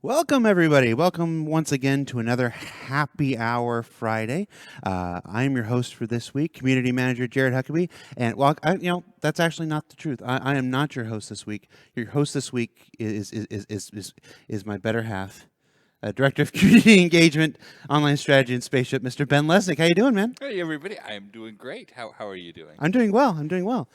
Welcome, everybody. Welcome once again to another Happy Hour Friday. I'm your host for this week, Community Manager Jared Huckabee. And that's actually not the truth. I am not your host this week. Your host this week is my better half, Director of Community Engagement, Online Strategy, and Spaceship, Mr. Ben Lesnick. How you doing, man? Hey everybody, I am doing great. How are you doing? I'm doing well.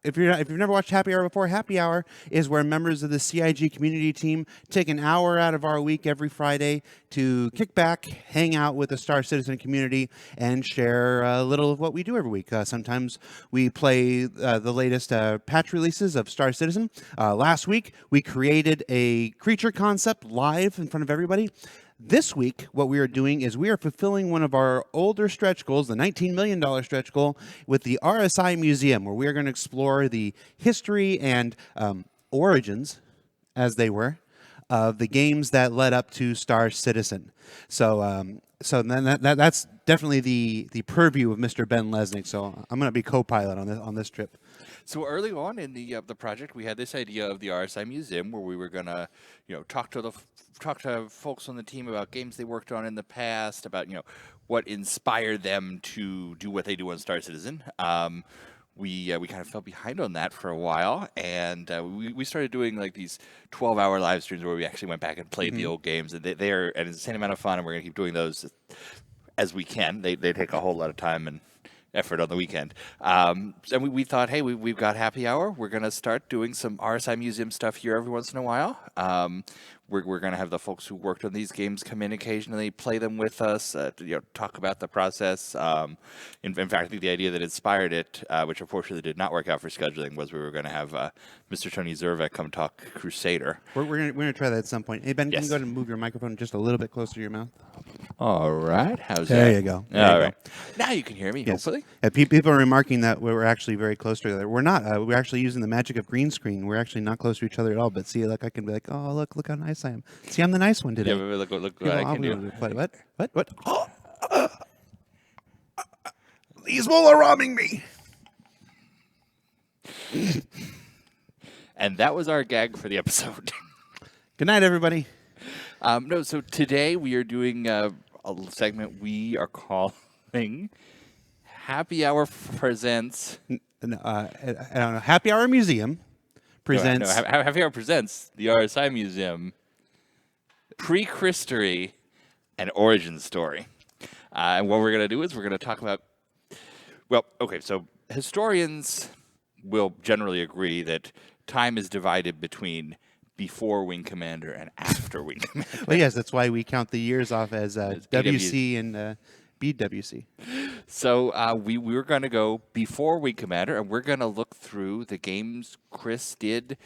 If you've never watched Happy Hour before, Happy Hour is where members of the CIG community team take an hour out of our week every Friday to kick back, hang out with the Star Citizen community, and share a little of what we do every week. Sometimes we play the latest patch releases of Star Citizen. Last week, we created a creature concept live in front of everybody. This week, what we are doing is we are fulfilling one of our older stretch goals, the $19 million stretch goal, with the RSI Museum, where we are going to explore the history and origins, as they were, of the games that led up to Star Citizen. So then that's definitely the purview of Mr. Ben Lesnick. So I'm going to be co-pilot on this trip. So early on in the project, we had this idea of the RSI Museum, where we were gonna, talk to folks on the team about games they worked on in the past, about what inspired them to do what they do on Star Citizen. We kind of fell behind on that for a while, and we started doing like these 12-hour live streams where we actually went back and played the old games, and they're an insane amount of fun, and we're gonna keep doing those as we can. They take a whole lot of time and effort on the weekend. And we thought, hey, we've got Happy Hour. We're going to start doing some RSI Museum stuff here every once in a while. We're going to have the folks who worked on these games come in occasionally, play them with us, talk about the process. In fact, I think the idea that inspired it, which unfortunately did not work out for scheduling, was we were going to have Mr. Tony Zervek come talk Crusader. We're gonna try that at some point. Hey, Ben, Yes. can you go ahead and move your microphone just a little bit closer to your mouth? All right. How's that? There you go. All right. Now you can hear me, Yes. hopefully. People are remarking that we're actually very close to each other. We're not. We're actually using the magic of green screen. We're actually not close to each other at all. But see, like I can be like, oh, look how nice I am. See, I'm the nice one today. Yeah, look what I can do. What? Oh, these will are robbing me. And that was our gag for the episode. Good night, everybody. So today we are doing a segment we are calling Happy Hour Presents. I don't know. Happy Hour Museum presents. Happy Hour Presents the RSI Museum Pre-Christory and Origin Story. And what we're going to do is we're going to talk about, so historians will generally agree that time is divided between before Wing Commander and after Wing Commander. Well, yes, that's why we count the years off as WC and BWC. So we were going to go before Wing Commander, and we're going to look through the games Chris did,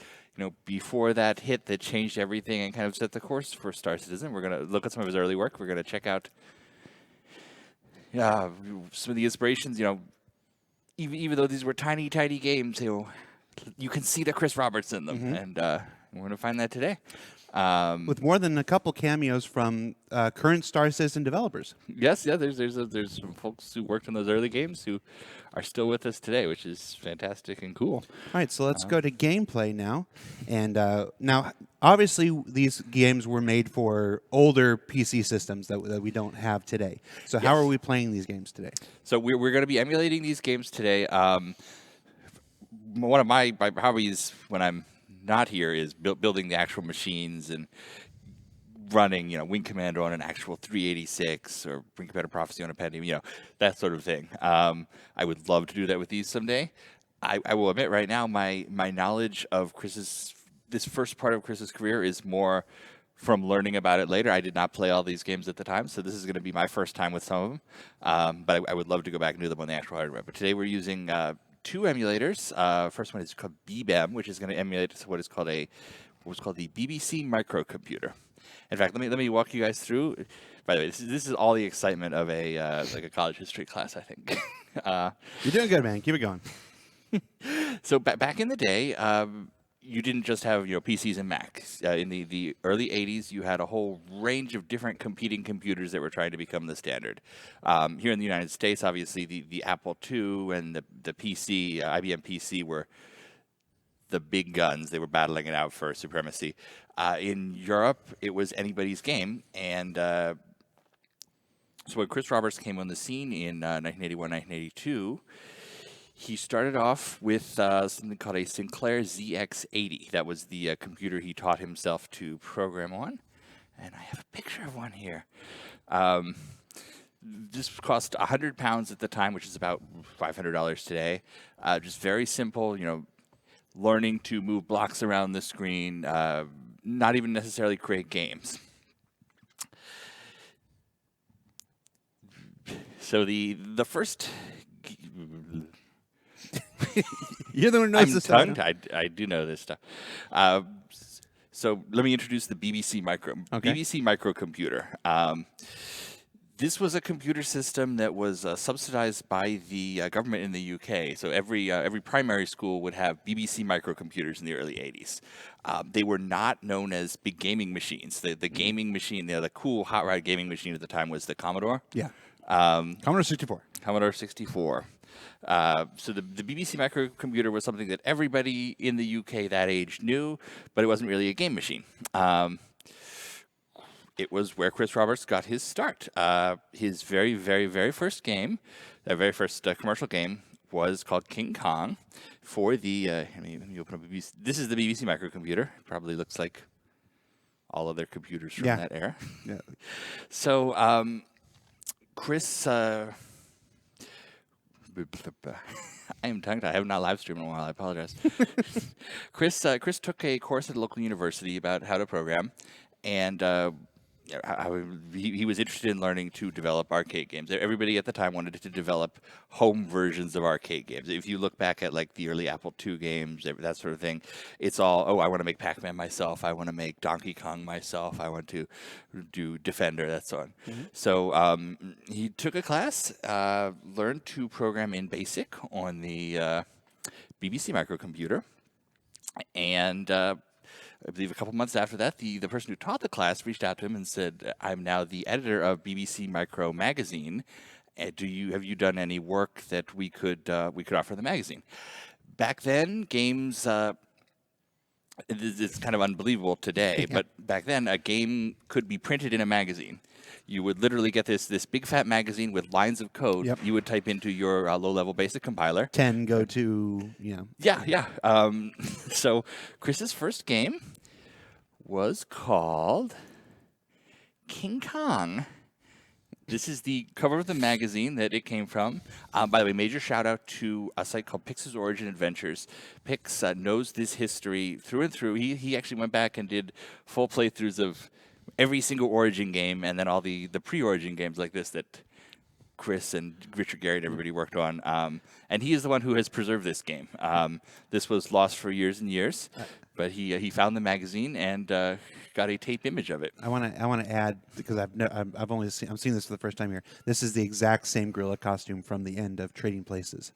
before that hit that changed everything and kind of set the course for Star Citizen. We're going to look at some of his early work. We're going to check out some of the inspirations. Even though these were tiny games, you can see the Chris Roberts in them, and we're going to find that today. With more than a couple cameos from current Star Citizen developers. Yes, there's some folks who worked on those early games who are still with us today, which is fantastic and cool. All right, so let's go to gameplay now. And now, obviously, these games were made for older PC systems that we don't have today. So how are we playing these games today? So we're going to be emulating these games today. One of my hobbies when I'm not here is building the actual machines and running, Wing Commander on an actual 386 or Wing Commander Prophecy on a Pentium, that sort of thing. I would love to do that with these someday. I will admit right now, my knowledge of this first part of Chris's career is more from learning about it later. I did not play all these games at the time, so this is going to be my first time with some of them. But I would love to go back and do them on the actual hardware. But today we're using two emulators. First one is called BBEM, which is going to emulate what's called the BBC microcomputer. In fact, let me walk you guys through. By the way, this is all the excitement of a college history class, I think. You're doing good, man. Keep it going. So back in the day, you didn't just have PCs and Macs. In the early 80s, you had a whole range of different competing computers that were trying to become the standard. Here in the United States, obviously, the Apple II and the PC, IBM PC, were the big guns. They were battling it out for supremacy. In Europe, it was anybody's game. And so when Chris Roberts came on the scene in 1981, 1982, he started off with something called a Sinclair ZX80. That was the computer he taught himself to program on. And I have a picture of one here. This cost £100 at the time, which is about $500 today. Just very simple, learning to move blocks around the screen, not even necessarily create games. So the first... You're the one who knows I'm this stuff. tongue-tied. I do know this stuff. So let me introduce the BBC microcomputer. This was a computer system that was subsidized by the government in the UK. So every primary school would have BBC microcomputers in the early 80s. They were not known as big gaming machines. The gaming machine, the cool hot rod gaming machine at the time was the Commodore. Yeah. Commodore 64. Commodore 64. So the BBC microcomputer was something that everybody in the UK that age knew, but it wasn't really a game machine. It was where Chris Roberts got his start. His very, very, very first game, their very first commercial game, was called King Kong for the, let me open up BBC. This is the BBC microcomputer. It probably looks like all other computers from that era. Yeah. So Chris... I am tongue-tied. I have not live streamed in a while. I apologize. Chris took a course at a local university about how to program, and he was interested in learning to develop arcade games. Everybody at the time wanted to develop home versions of arcade games. If you look back at like the early Apple II games, that sort of thing, it's all, I want to make Pac-Man myself. I want to make Donkey Kong myself. I want to do Defender, that sort. Mm-hmm. So he took a class, learned to program in BASIC on the BBC microcomputer, and I believe a couple months after that, the person who taught the class reached out to him and said, "I'm now the editor of BBC Micro magazine. Have you done any work that we could offer the magazine?" Back then, games. It's kind of unbelievable today, but back then, a game could be printed in a magazine. You would literally get this big fat magazine with lines of code. Yep. You would type into your low-level BASIC compiler. 10 go to, Yeah. So Chris's first game was called King Kong. This is the cover of the magazine that it came from. By the way, major shout out to a site called Pix's Origin Adventures. Pix knows this history through and through. He actually went back and did full playthroughs of every single Origin game, and then all the pre-Origin games like this that Chris and Richard Garrett, everybody worked on. And he is the one who has preserved this game. This was lost for years and years, but he found the magazine and got a tape image of it. I want to add, because I'm seeing this for the first time here. This is the exact same gorilla costume from the end of Trading Places,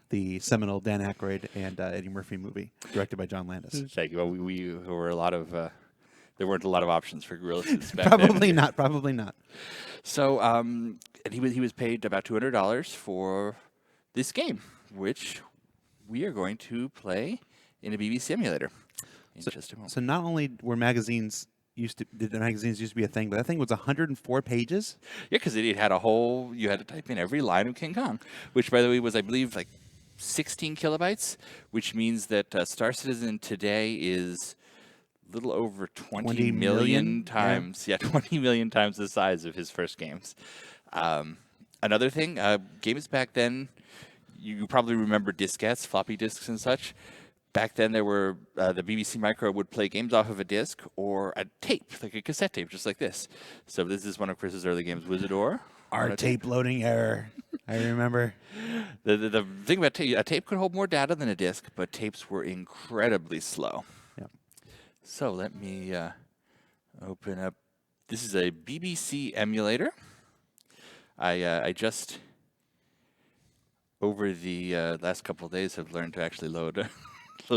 the seminal Dan Aykroyd and Eddie Murphy movie, directed by John Landis. Thank you. Well, we were a lot of. There weren't a lot of options for gorilla suits back Probably then. Probably not. So, and he was paid about $200 for this game, which we are going to play in a BBC emulator in just a moment. So not only were magazines used to be a thing, but that thing was 104 pages. Yeah, because it had you had to type in every line of King Kong, which, by the way, was, I believe, like 16 kilobytes, which means that Star Citizen today is little over 20 million times. Yeah, 20 million times the size of his first games. Another thing, games back then, you probably remember diskettes, floppy disks and such. Back then, there were the BBC Micro would play games off of a disc or a tape, like a cassette tape, just like this. So this is one of Chris's early games, Wizardor. Our tape loading error. I remember. The thing about a tape could hold more data than a disc, but tapes were incredibly slow. So let me open up. This is a BBC emulator. I just, over the last couple of days, have learned to actually load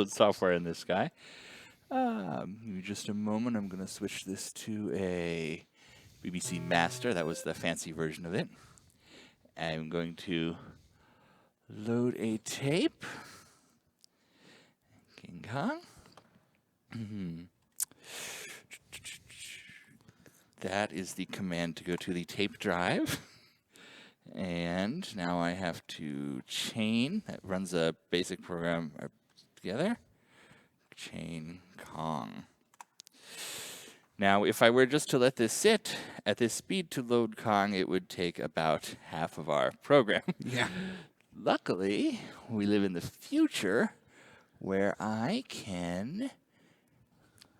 software in this guy. Give me just a moment. I'm going to switch this to a BBC Master. That was the fancy version of it. I'm going to load a tape. King Kong. That is the command to go to the tape drive. And now I have to chain. That runs a basic program together. Chain Kong. Now, if I were just to let this sit at this speed to load Kong, it would take about half of our program. Yeah. Luckily, we live in the future where I can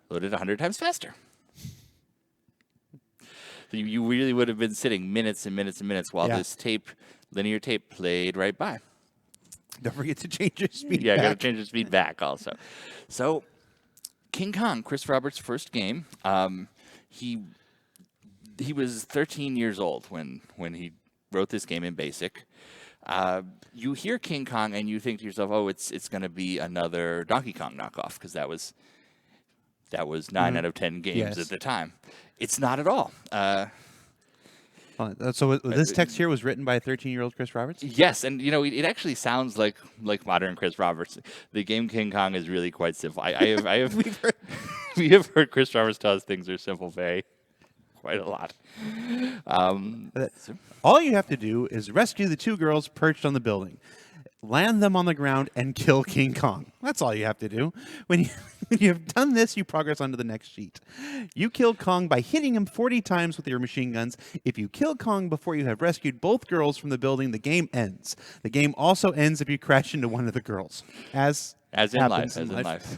load it 100 times faster. So you really would have been sitting minutes and minutes and minutes while this linear tape played right by. Don't forget to change your speed Yeah, back. got to change the speed back also. So, King Kong, Chris Roberts' first game. He was 13 years old when he wrote this game in BASIC. You hear King Kong and you think to yourself, oh, it's going to be another Donkey Kong knockoff, because that was 9 out of 10 games at the time. It's not at all. So this text here was written by a 13-year-old Chris Roberts? Yes, and it actually sounds like modern Chris Roberts. The game King Kong is really quite simple. I have we have heard Chris Roberts tell us things are simple quite a lot. All you have to do is rescue the 2 girls perched on the building, land them on the ground, and kill King Kong. That's all you have to do. When you've done this, you progress onto the next sheet. You kill Kong by hitting him 40 times with your machine guns. If you kill Kong before you have rescued both girls from the building, the game ends. The game also ends if you crash into one of the girls, as in life.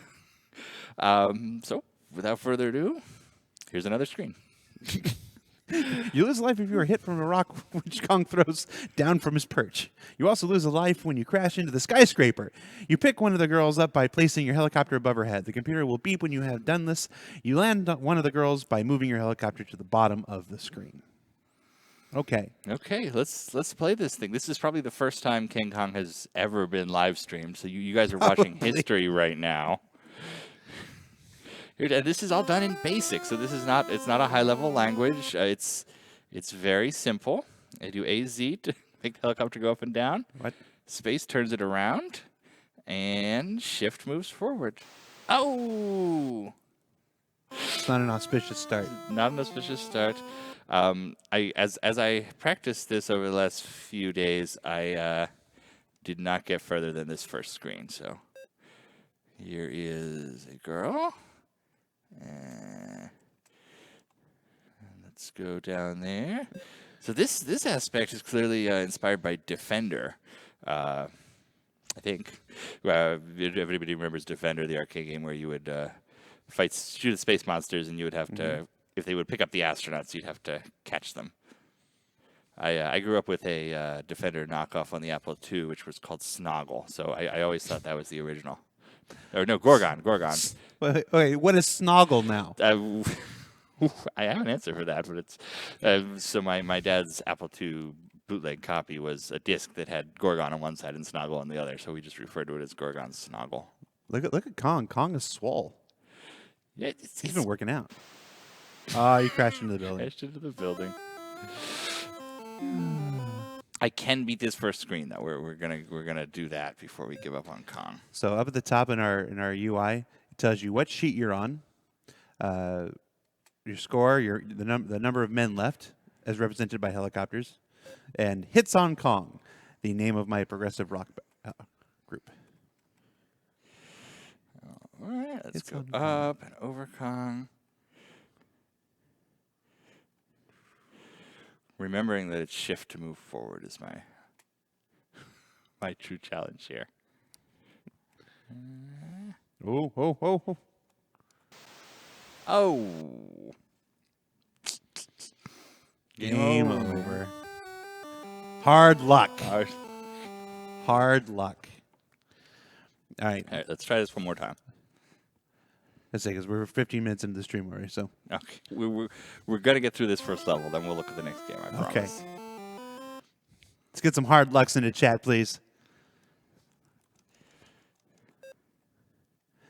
So, without further ado, here's another screen. You lose a life if you are hit from a rock which Kong throws down from his perch. You also lose a life when you crash into the skyscraper. You pick one of the girls up by placing your helicopter above her head. The computer will beep when you have done this. You land one of the girls by moving your helicopter to the bottom of the screen. Okay. Okay, let's play this thing. This is probably the first time King Kong has ever been live streamed, so you guys are watching history right now. This is all done in BASIC, so it's not a high-level language. It's very simple. I do AZ to make the helicopter go up and down. What? Space turns it around, and Shift moves forward. Oh! It's not an auspicious start. Not an auspicious start. As I practiced this over the last few days, I did not get further than this first screen. So here is a girl. Let's go down there. So this aspect is clearly inspired by Defender. I think everybody remembers Defender, the arcade game where you would shoot the space monsters, and you would have to, if they would pick up the astronauts, you'd have to catch them. I grew up with a Defender knockoff on the Apple II, which was called Snoggle. So I always thought that was the original. Or no, Gorgon. Wait, what is Snoggle now? I have an answer for that, but it's so my dad's Apple II bootleg copy was a disc that had Gorgon on one side and Snoggle on the other, so we just referred to it as Gorgon Snoggle. Look at Kong. Kong is swole. Yeah, he's been working out. Oh, you crashed into the building. Crashed into the building. I can beat this first screen though. We're gonna do that before we give up on Kong. So up at the top in our UI, it tells you what sheet you're on, your score, the number of men left as represented by helicopters, and hits on Kong, the name of my progressive rock group. All right, let's go up and over Kong. Remembering that it's shift to move forward is my true challenge here. Oh. Game over. Hard luck. Hard luck. All right, let's try this one more time. Let's say, because we're 15 minutes into the stream already, so. Okay, we're gonna get through this first level, then we'll look at the next game. I promise. Okay. Let's get some hard lucks into chat, please.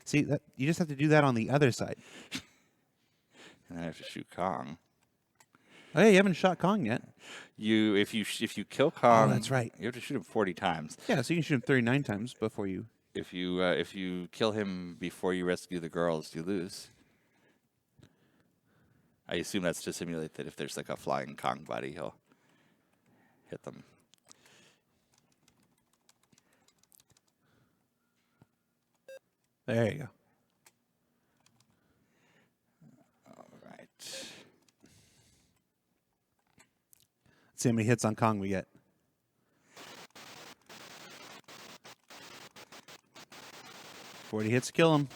See, you just have to do that on the other side. And then I have to shoot Kong. Oh yeah, you haven't shot Kong yet. If you kill Kong, that's right. You have to shoot him 40 times. Yeah, so you can shoot him 39 times before you If you kill him before you rescue the girls, you lose. I assume that's to simulate that if there's like a flying Kong body, he'll hit them. There you go. All right. Let's see how many hits on Kong we get. "40 hits to kill him."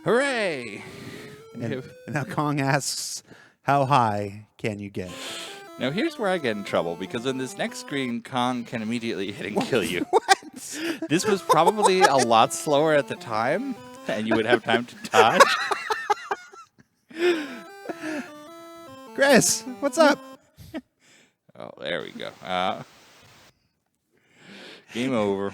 Hooray! And now Kong asks, "How high can you get?" Now here's where I get in trouble, because on this next screen, Kong can immediately hit and kill you. What? This was probably a lot slower at the time, and you would have time to dodge. Chris, what's up? Oh, there we go. Game over.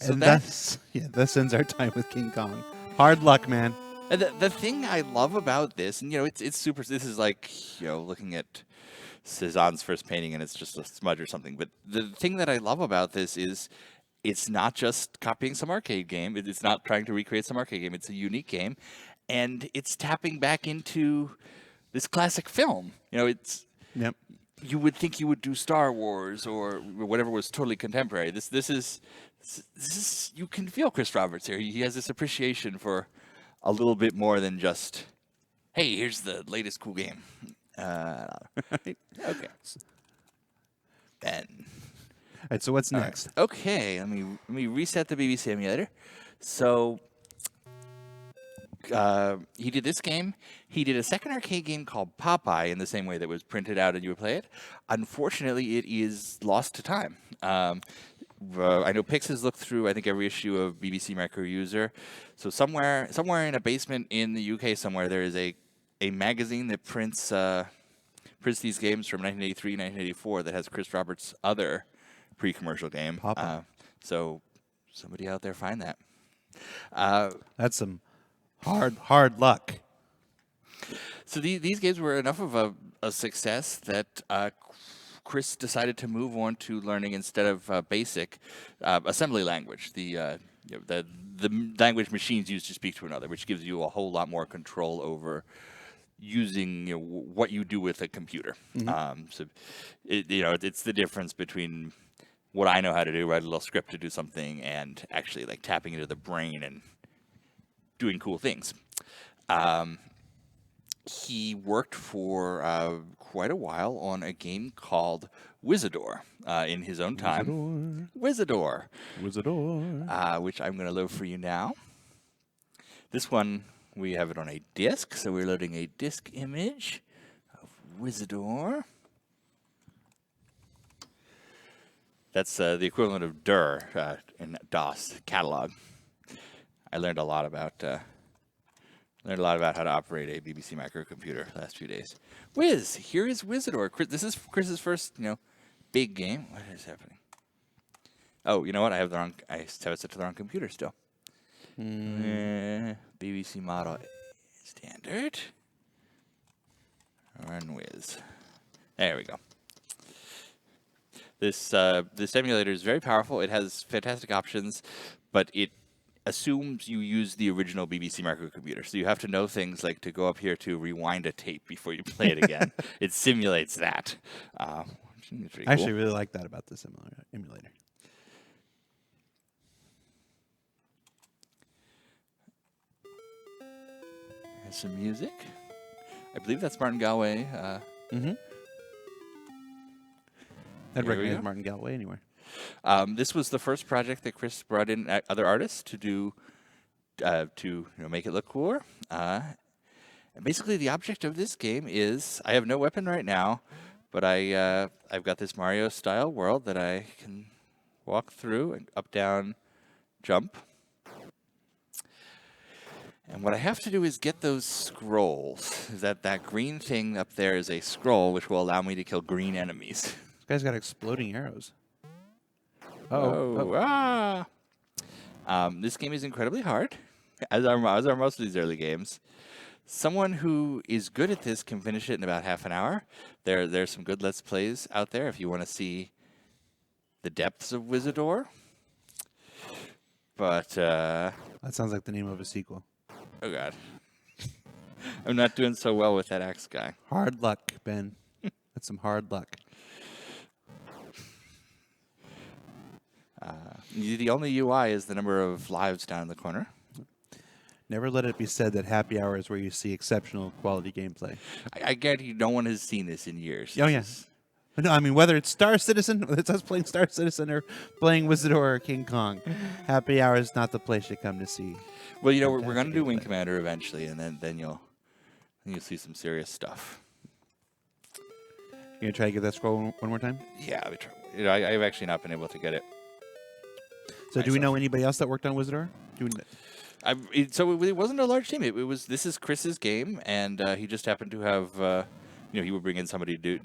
So And thus ends our time with King Kong. Hard luck, man. And the thing I love about this, and it's super. This is like looking at Cézanne's first painting, and it's just a smudge or something. But the thing that I love about this is it's not just copying some arcade game. It's not trying to recreate some arcade game. It's a unique game, and it's tapping back into this classic film. It's. Yep. You would think you would do Star Wars or whatever was totally contemporary. This is you can feel Chris Roberts here. He has this appreciation for a little bit more than just, hey, here's the latest cool game. Okay. Ben. All right, so what's next? Right. Okay, let me reset the BBC emulator. So he did this game. He did a second arcade game called Popeye in the same way that was printed out and you would play it. Unfortunately, it is lost to time. I know Pix has looked through, I think, every issue of BBC Micro User. So somewhere in a basement in the UK somewhere, there is a magazine that prints these games from 1983, 1984 that has Chris Roberts' other pre-commercial game. So somebody out there find that. That's some hard luck. So these games were enough of a success that Chris decided to move on to learning, instead of basic, assembly language, the language machines use to speak to another, which gives you a whole lot more control over using what you do with a computer. Mm-hmm. So it's the difference between what I know how to do, write a little script to do something, and actually like tapping into the brain and doing cool things. He worked for quite a while on a game called Wizador in his own time. Wizador. Which I'm going to load for you now. This one, we have it on a disk, so we're loading a disk image of Wizador. That's the equivalent of dir in DOS catalog. I learned a lot about how to operate a BBC microcomputer the last few days. Wiz, here is Wizador. This is Chris's first, big game. What is happening? Oh, you know what? I have it set to the wrong computer still. BBC model standard. Run Wiz. There we go. This emulator is very powerful. It has fantastic options, but it assumes you use the original BBC microcomputer. So you have to know things like to go up here to rewind a tape before you play it again. It simulates that. I actually really like that about this emulator. There's some music. I believe that's Martin Galway. I'd recognize Martin Galway anywhere. This was the first project that Chris brought in other artists to do to make it look cooler. And basically, the object of this game is I have no weapon right now, but I've got this Mario-style world that I can walk through and up, down, jump. And what I have to do is get those scrolls. That green thing up there is a scroll, which will allow me to kill green enemies. This guy's got exploding arrows. This game is incredibly hard, as are most of these early games. Someone who is good at this can finish it in about half an hour. There's some good Let's Plays out there if you want to see the depths of Wizardor. But, That sounds like the name of a sequel. oh god. I'm not doing so well with that axe guy. Hard luck, Ben. That's some hard luck. The only UI is the number of lives down in the corner. Never let it be said that happy hour is where you see exceptional quality gameplay. I guarantee no one has seen this in years. Oh, yeah. No, I mean, whether it's Star Citizen, whether it's us playing Star Citizen or playing Wizardor or King Kong, happy hour is not the place you come to see. Well, you know, we're going to do Wing Commander eventually, and then you'll see some serious stuff. You going to try to get that scroll one more time? Yeah, you know, I've actually not been able to get it. So do we know anybody else that worked on Wizardor? So it wasn't a large team. This is Chris's game, and he just happened to have, he would bring in somebody to do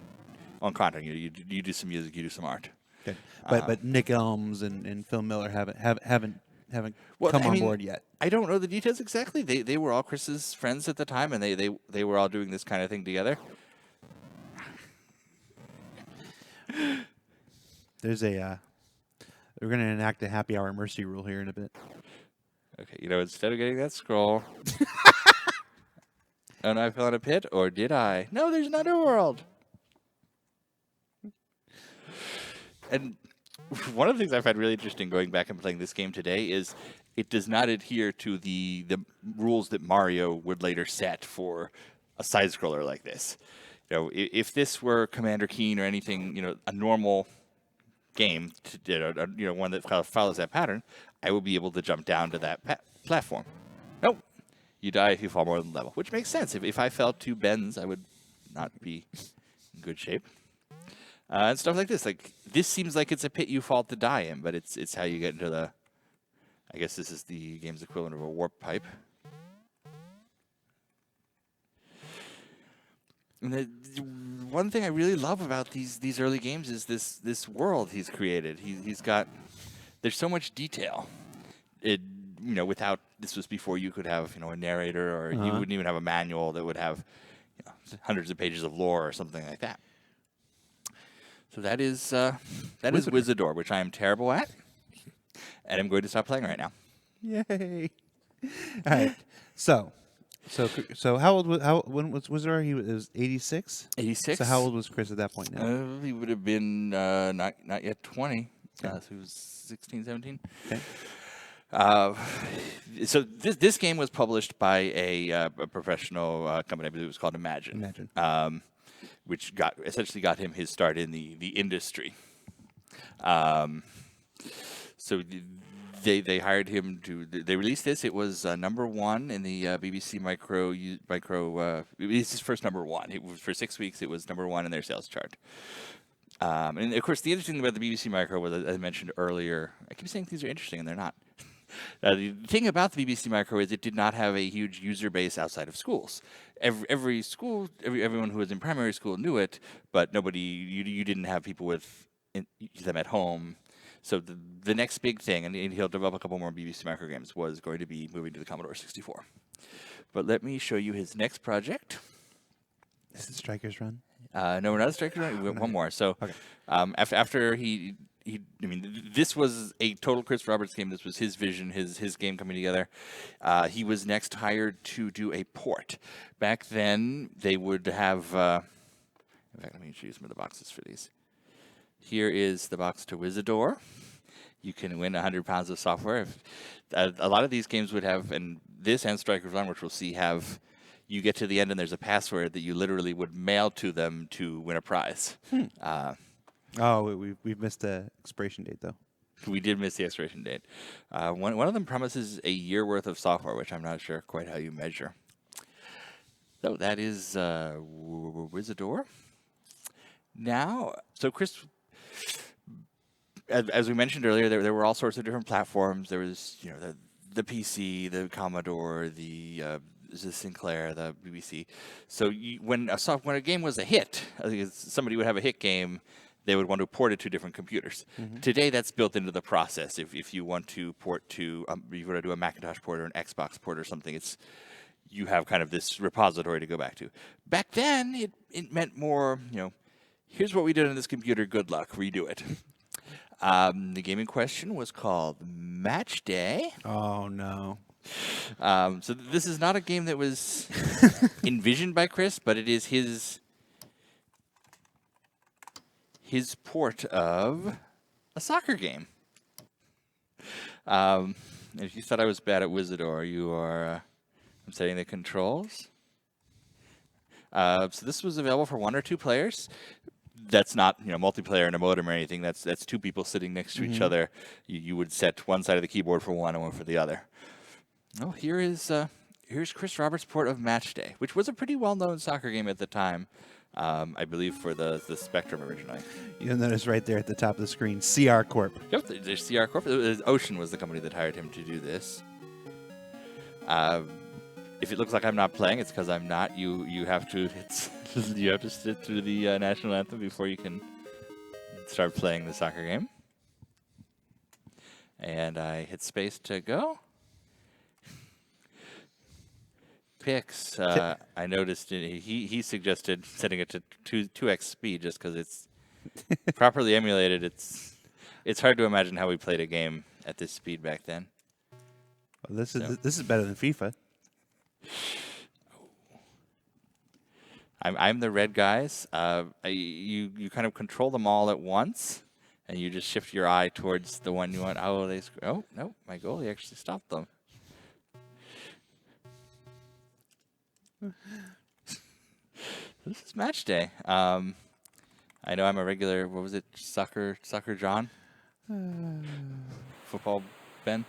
on content. You do some music, you do some art. Okay. But Nick Elms and Phil Miller haven't come on board yet. I don't know the details exactly. They were all Chris's friends at the time, and they were all doing this kind of thing together. There's we're going to enact a happy hour mercy rule here in a bit. Okay, instead of getting that scroll, and I fell in a pit, or did I? No, there's an underworld. And one of the things I find really interesting going back and playing this game today is it does not adhere to the rules that Mario would later set for a side scroller like this. If this were Commander Keen or anything, a normal game, one that follows that pattern, I would be able to jump down to that platform. Nope. You die if you fall more than level, which makes sense. If I fell 2 bends, I would not be in good shape. And stuff like this. Like, this seems like it's a pit you fall to die in, but it's how you get into the... I guess this is the game's equivalent of a warp pipe. And the one thing I really love about these early games is this world he's created. He's got... There's so much detail. Without... This was before you could have, a narrator, or you wouldn't even have a manual that would have hundreds of pages of lore or something like that. So that is Wizardor, which I am terrible at, and I'm going to stop playing right now. Yay! All right. So how old was when was Wizardor? He was 86. 86. So how old was Chris at that point now? He would have been not yet 20. So he was 16, 17. Okay. So this game was published by a professional company. I believe it was called Imagine. Which essentially got him his start in the industry. So they hired him they released this. It was number 1 in the BBC Micro. It was his first number 1. For 6 weeks, it was number 1 in their sales chart. And of course, the interesting thing about the BBC Micro was, as I mentioned earlier, I keep saying things are interesting, and they're not. The thing about the BBC Micro is it did not have a huge user base outside of schools. Every school, everyone who was in primary school knew it, but nobody. You didn't have people with them at home. So the next big thing, and he'll develop a couple more BBC Micro games, was going to be moving to the Commodore 64. But let me show you his next project. Is it Striker's Run? No, we're not a Striker's Run. One more. So okay. After this was a total Chris Roberts game. This was his vision, his game coming together. He was next hired to do a port. Back then, they would have... in fact, let me choose some of the boxes for these. Here is the box to Wizardor. You can win 100 pounds of software. A lot of these games would have, and this and Striker's Run, which we'll see, have... You get to the end and there's a password that you literally would mail to them to win a prize. We've missed the expiration date, though. We did miss the expiration date. One of them promises a year worth of software, which I'm not sure quite how you measure. So that is Wizardor. Now, so Chris, as we mentioned earlier, there were all sorts of different platforms. There was, the PC, the Commodore, the Sinclair, the BBC. So when a game was a hit, somebody would have a hit game, they would want to port it to different computers. Mm-hmm. Today, that's built into the process. If you want to port to, you want to do a Macintosh port or an Xbox port or something, you have kind of this repository to go back to. Back then, it meant more, here's what we did on this computer, good luck, redo it. The game in question was called Match Day. Oh, no. So this is not a game that was envisioned by Chris, but it is his port of a soccer game. If you thought I was bad at Wizardor, you are... I'm setting the controls. So this was available for 1 or 2 players. That's not multiplayer in a modem or anything. That's 2 people sitting next to each other. You would set one side of the keyboard for one and one for the other. Oh, here's Chris Roberts' port of Match Day, which was a pretty well-known soccer game at the time. I believe for the Spectrum originally. You'll notice right there at the top of the screen, CR Corp. Yep, there's CR Corp. Ocean was the company that hired him to do this. If it looks like I'm not playing, it's because I'm not. You have to you have to sit through the national anthem before you can start playing the soccer game. And I hit space to go. Picks. I noticed he suggested setting it to 2x speed just because it's properly emulated. It's hard to imagine how we played a game at this speed back then. Well, this is better than FIFA. I'm the red guys. You kind of control them all at once, and you just shift your eye towards the one you want. Oh, no, my goalie actually stopped them. This is Match Day. I know I'm a regular. What was it? Soccer John. Football Ben.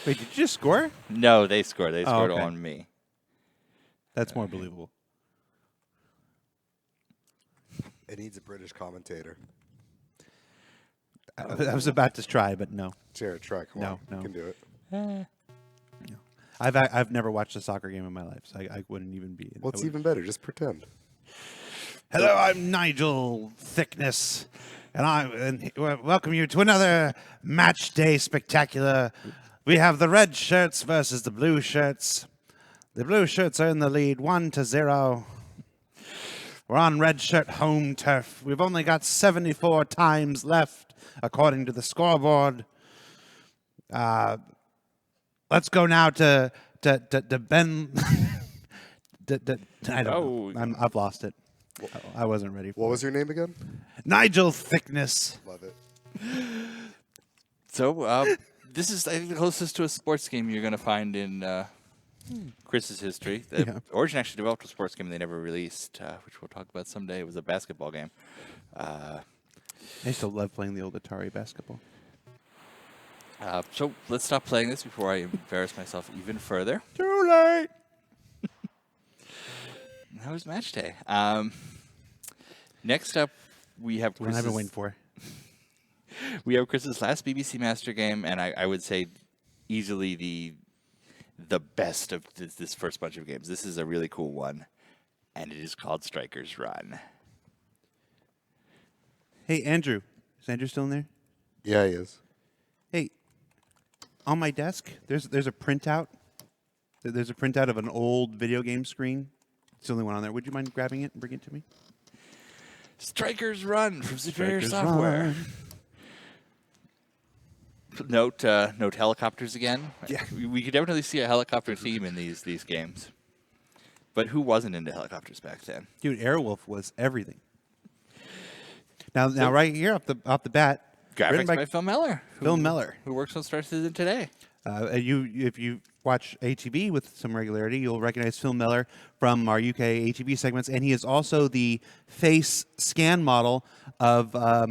Wait, did you just score? No, they scored. They scored okay. on me. That's more believable. It needs a British commentator. I was about to try, but no. Jared, try. Come on. No. You can do it. No. I've never watched a soccer game in my life, so I wouldn't even be. Well, it's even better. Just pretend. Hello, I'm Nigel Thickness, and welcome you to another Match Day Spectacular. We have the red shirts versus the blue shirts. The blue shirts are in the lead, 1-0. We're on red shirt home turf. We've only got 74 times left, according to the scoreboard. Let's go now to Ben. I don't know. I've lost it. I wasn't ready for What was your name again? Nigel Thickness. Love it. So, this is, I think, the closest to a sports game you're going to find in Chris's history. Origin actually developed a sports game they never released, which we'll talk about someday. It was a basketball game. I used to love playing the old Atari basketball. So let's stop playing this before I embarrass myself even further. Too late. That was Match Day. Next up, we have What I've been waiting for. We have Chris's last BBC Master game, and I would say easily the best of this first bunch of games. This is a really cool one, and it is called Strikers Run. Hey, Andrew. Is Andrew still in there? Yeah, he is. Hey, on my desk, there's a printout. There's a printout of an old video game screen. It's the only one on there. Would you mind grabbing it and bringing it to me? Strikers Run from Superior Strikers Software. Run. Note helicopters again. Yeah. We could definitely see a helicopter theme in these games. But who wasn't into helicopters back then? Dude, Airwolf was everything. Now, right here off the bat, Graphics written by Phil Mellor. Phil Mellor, who works on Star Citizen today. If you watch ATB with some regularity, you'll recognize Phil Mellor from our UK ATB segments, and he is also the face scan model of our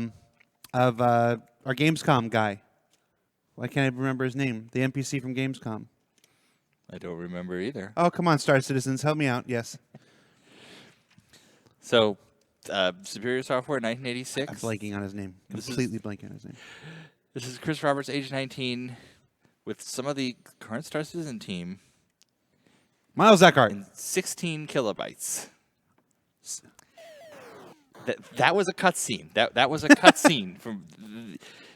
Gamescom guy. Why can't I remember his name? The NPC from Gamescom. I don't remember either. Oh, come on, Star Citizens, help me out. Yes. So, Superior Software, 1986. I'm blanking on his name. Completely blanking on his name. This is Chris Roberts, age 19, with some of the current Star Citizen team. Miles Eckhart. In 16 kilobytes. That was a cutscene. That was a cutscene from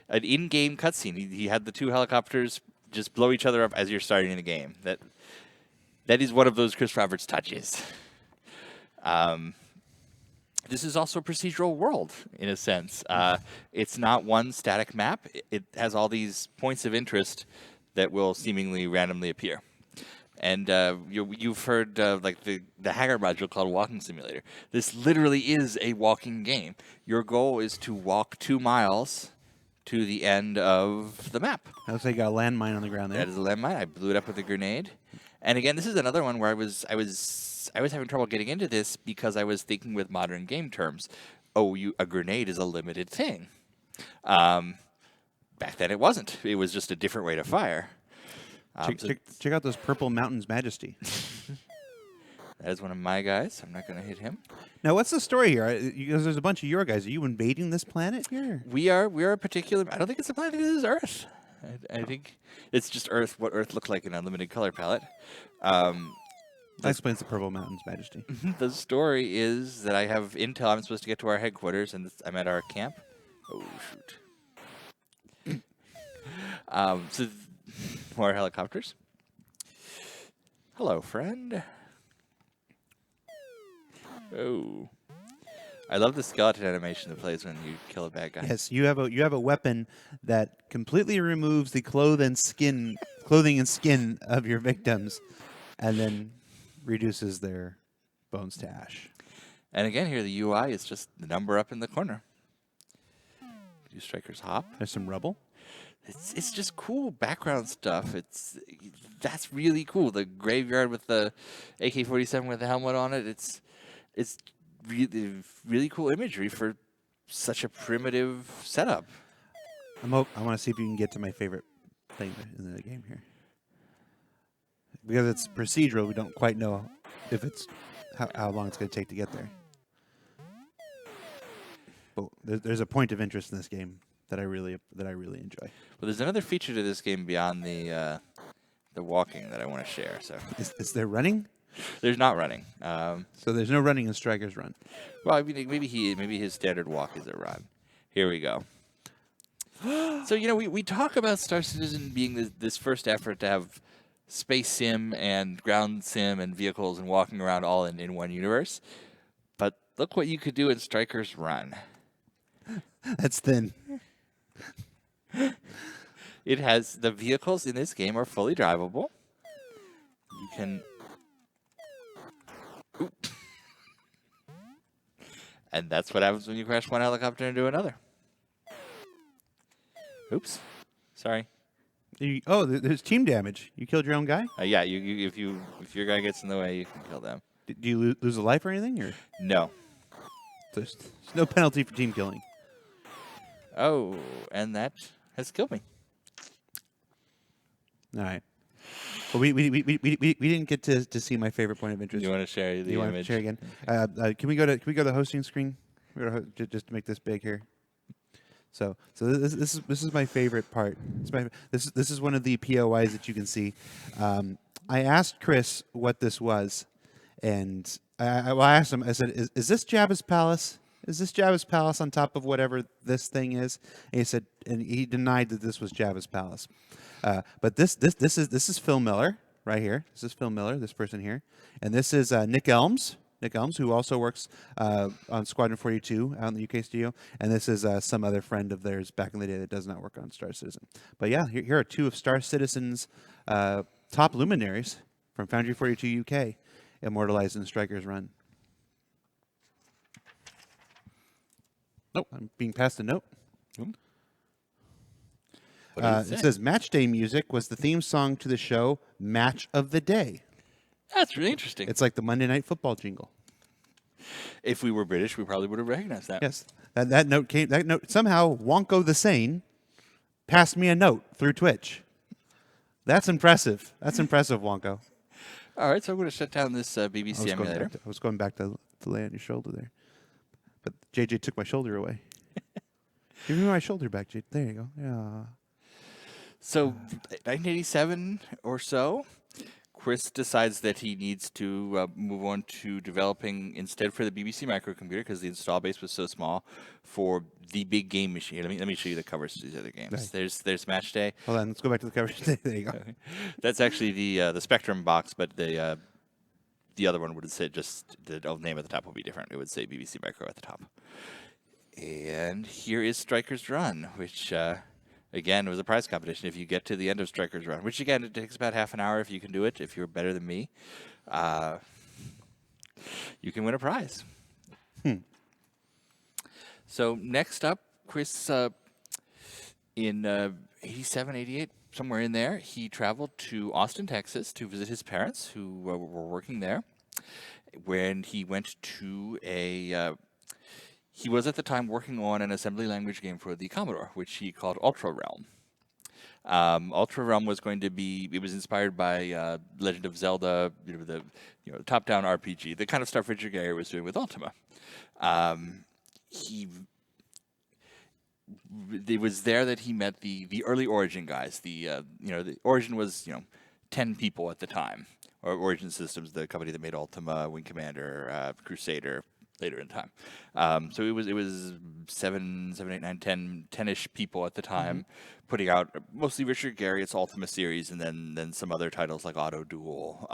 an in-game cutscene. He had the two helicopters just blow each other up as you're starting the game. that is one of those Chris Roberts touches. This is also a procedural world, in a sense. It's not one static map. It has all these points of interest that will seemingly randomly appear. And you've heard like the Haggard module called Walking Simulator. This literally is a walking game. Your goal is to walk 2 miles to the end of the map. I looks like you got a landmine on the ground there. That is a landmine. I blew it up with a grenade. And again, this is another one where I was having trouble getting into this because I was thinking with modern game terms. Oh, a grenade is a limited thing. Back then it wasn't. It was just a different way to fire. Check out those Purple Mountains Majesty. That is one of my guys. I'm not going to hit him. Now, what's the story here? Because there's a bunch of your guys. Are you invading this planet here? We are a particular. I don't think it's a planet. This is Earth. I think it's just Earth. What Earth looked like in a limited color palette. That explains the Purple Mountains Majesty. The story is that I have intel. I'm supposed to get to our headquarters, and I'm at our camp. Oh shoot! So more helicopters. Hello, friend. Oh, I love the skeleton animation that plays when you kill a bad guy. Yes, you have a weapon that completely removes the clothing and skin of your victims, and then reduces their bones to ash. And again, here the UI is just the number up in the corner. Do strikers hop? There's some rubble. It's just cool background stuff. That's really cool. The graveyard with the AK-47 with the helmet on it. It's really cool imagery for such a primitive setup. I want to see if you can get to my favorite thing in the game here. Because it's procedural, we don't quite know if it's how long it's going to take to get there. But there's a point of interest in this game that I really enjoy. Well, there's another feature to this game beyond the walking that I want to share. So is there running? There's not running. So there's no running in Striker's Run. Well, I mean, maybe his standard walk is a run. Here we go. So we talk about Star Citizen being this first effort to have space sim and ground sim and vehicles and walking around all in one universe. But look what you could do in Striker's Run. That's thin. It has the vehicles in this game are fully drivable. You can. Oop. And that's what happens when you crash one helicopter into another. Oops. Sorry. There's team damage. You killed your own guy? Yeah, if your guy gets in the way, you can kill them. Do you lose a life or anything? Or No. there's no penalty for team killing? Oh, and that has killed me. All right. Well, we didn't get to see my favorite point of interest. You want to share the You want to image? share again? Can we go to the hosting screen? Just to make this big here. So this is my favorite part. This is one of the POIs that you can see. I asked Chris what this was, and I asked him. I said, "Is this Jabba's palace? Is this Jabba's palace on top of whatever this thing is?" And he said, and he denied that this was Jabba's palace. But this is Phil Miller right here. This is Phil Miller, this person here, and this is Nick Elms. Nick Elms, who also works on Squadron 42 out in the UK studio, and this is some other friend of theirs back in the day that does not work on Star Citizen. But yeah, here are two of Star Citizen's top luminaries from Foundry 42 UK, immortalized in Striker's Run. Nope, I'm being passed a note. It says Match Day music was the theme song to the show Match of the Day. That's really interesting. It's like the Monday Night Football jingle. If we were British, we probably would have recognized that. Yes, that note came. That note somehow Wonko the Sane passed me a note through Twitch. That's impressive. That's impressive, Wonko. All right, so I'm going to shut down this BBC emulator. I was going back to lay on your shoulder there, but JJ took my shoulder away. Give me my shoulder back, JJ. There you go. Yeah. So, 1987 or so, Chris decides that he needs to move on to developing instead for the BBC microcomputer because the install base was so small for the big game machine. Let me show you the covers to these other games. Right. There's Match Day. Hold on, let's go back to the cover. There you go. That's actually the Spectrum box, but the other one would say just the name at the top will be different. It would say BBC Micro at the top. And here is Striker's Run, which. Again, it was a prize competition. If you get to the end of Striker's Run, which again, it takes about half an hour if you can do it, if you're better than me, you can win a prize. So next up, Chris, in 87, 88, somewhere in there, he traveled to Austin, Texas to visit his parents who were working there. When he went to he was at the time working on an assembly language game for the Commodore, which he called Ultra Realm. Ultra Realm was going to be, it was inspired by Legend of Zelda, the top-down RPG, the kind of stuff Richard Gere was doing with Ultima. It was there that he met the early Origin guys. The Origin was 10 people at the time, or Origin Systems, the company that made Ultima, Wing Commander, Crusader. Later in time, so it was 7, 8, 9, 10-ish people at the time, putting out mostly Richard Garriott's Ultima series, and then some other titles like Auto Duel.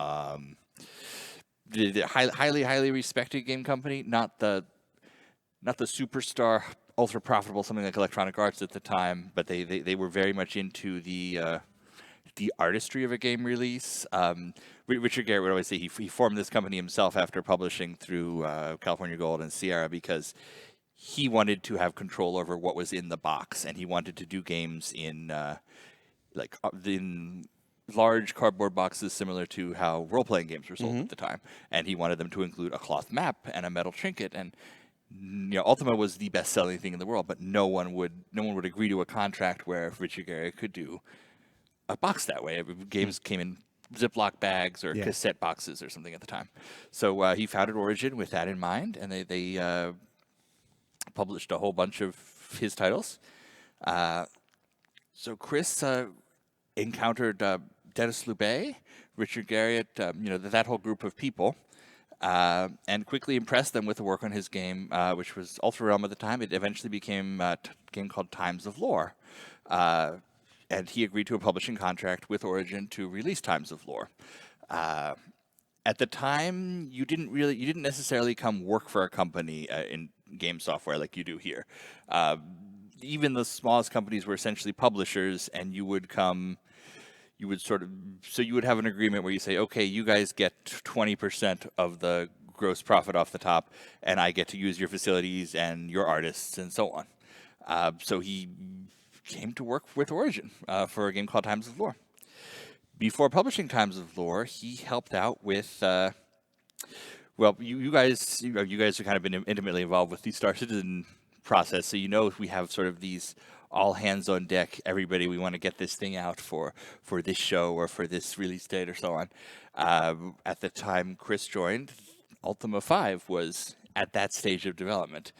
The highly respected game company, not the superstar, ultra profitable something like Electronic Arts at the time, but they were very much into the artistry of a game release. Richard Garriott would always say he formed this company himself after publishing through California Gold and Sierra because he wanted to have control over what was in the box, and he wanted to do games in large cardboard boxes similar to how role-playing games were sold at the time. And he wanted them to include a cloth map and a metal trinket. And Ultima was the best-selling thing in the world, but no one would agree to a contract where Richard Garriott could do a box that way. Games came in Ziploc bags or cassette boxes or something at the time. So he founded Origin with that in mind, and they published a whole bunch of his titles. So Chris encountered Dennis Lubbe, Richard Garriott, that whole group of people, and quickly impressed them with the work on his game, which was Ultra Realm at the time. It eventually became a game called Times of Lore. And he agreed to a publishing contract with Origin to release Times of Lore. At the time, you didn't necessarily come work for a company in game software like you do here. Even the smallest companies were essentially publishers, and you would have an agreement where you say, okay, you guys get 20% of the gross profit off the top, and I get to use your facilities and your artists and so on. So he came to work with Origin for a game called Times of Lore. Before publishing Times of Lore, he helped out with, you guys have kind of been intimately involved with the Star Citizen process, so we have sort of these all hands on deck, everybody, we want to get this thing out for this show or for this release date or so on. At the time Chris joined, Ultima 5 was at that stage of development,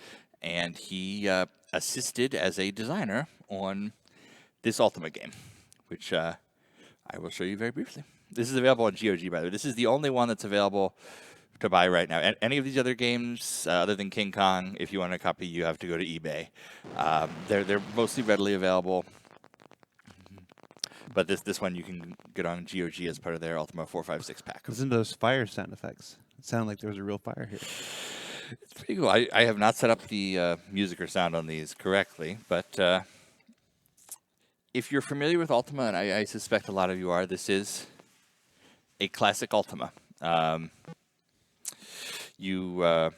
and he assisted as a designer on this Ultima game, which I will show you very briefly. This is available on GOG, by the way. This is the only one that's available to buy right now. Any of these other games, other than King Kong, if you want a copy, you have to go to eBay. They're mostly readily available, but this one you can get on GOG as part of their Ultima 456 pack. Listen to those fire sound effects. It sounded like there was a real fire here. It's pretty cool. I have not set up the music or sound on these correctly, but if you're familiar with Ultima, and I suspect a lot of you are, this is a classic Ultima. You have